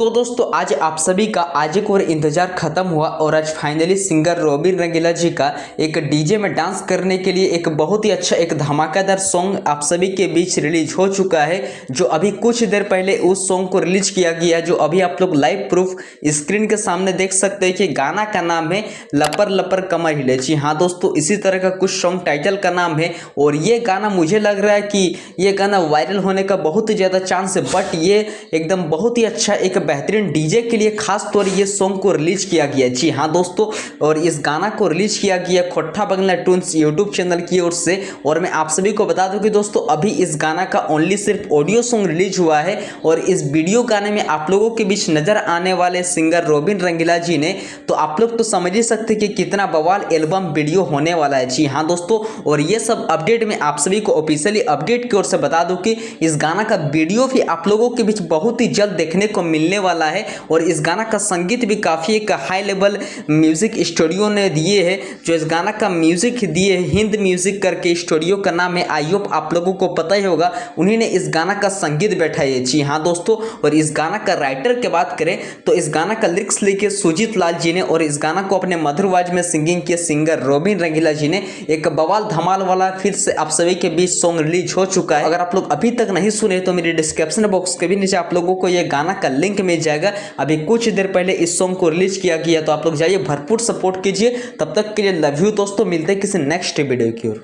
तो दोस्तों आज आप सभी का आज एक और इंतजार खत्म हुआ और आज फाइनली सिंगर रॉबिन रंगीला जी का एक डीजे में डांस करने के लिए एक बहुत ही अच्छा एक धमाकेदार सॉन्ग आप सभी के बीच रिलीज हो चुका है। जो अभी कुछ देर पहले उस सॉन्ग को रिलीज किया गया, जो अभी आप लोग लाइव प्रूफ स्क्रीन के सामने देख सकते हैं कि गाना का नाम है लपर लपर कमर हिले। जी हाँ दोस्तों, इसी तरह का कुछ सॉन्ग टाइटल का नाम है और ये गाना मुझे लग रहा है कि ये गाना वायरल होने का बहुत ही ज़्यादा चांस है। बट ये एकदम बहुत ही अच्छा एक बेहतरीन डीजे के लिए खास तौर ये सॉन्ग को रिलीज किया गया। जी हाँ दोस्तों, और इस गाना को रिलीज किया गया खोट्टा बंगला टून्स यूट्यूब चैनल की ओर से। और मैं आप सभी को बता दूं कि दोस्तों अभी इस गाना का ओनली सिर्फ ऑडियो सॉन्ग रिलीज हुआ है और इस वीडियो गाने में आप लोगों के बीच नजर आने वाले सिंगर रॉबिन रंगीला जी ने, तो आप लोग तो समझ ही सकते कि कितना बवाल एल्बम वीडियो होने वाला है। जी हाँ दोस्तों, और ये सब अपडेट मैं आप सभी को ऑफिशियली अपडेट की ओर से बता दूं कि इस गाना का वीडियो भी आप लोगों के बीच बहुत ही जल्द देखने को मिलने वाला है। और इस गाना का संगीत भी काफ़ी एक हाई लेवल म्यूजिक स्टूडियो ने दिए है। जो इस गाना का म्यूजिक दिए है हिंद म्यूजिक करके स्टूडियो का नाम है, आई होप आप लोगों को पता ही होगा। उन्हीं ने इस गाना का संगीत बैठाई है। जी हाँ दोस्तों, और इस गाना का राइटर की बात करें तो इस गाना का लिरिक्स लिखे सुजीत लाल जी ने और इस गाना को अपने मधुर आवाज में सिंगिंग किए सिंगर रॉबिन रंगीला जी ने। एक बवाल धमाल वाला फिर से आप सभी के बीच सॉन्ग रिलीज हो चुका है। अगर आप लोग अभी तक नहीं सुने तो मेरे डिस्क्रिप्शन बॉक्स के भी नीचे आप लोगों को यह गाना का लिंक मिल जाएगा। अभी कुछ देर पहले इस सॉन्ग को रिलीज किया गया, तो आप लोग जाइए भरपूर सपोर्ट कीजिए। तब तक के लिए लव यू दोस्तों, मिलते हैं किसी नेक्स्ट वीडियो की ओर।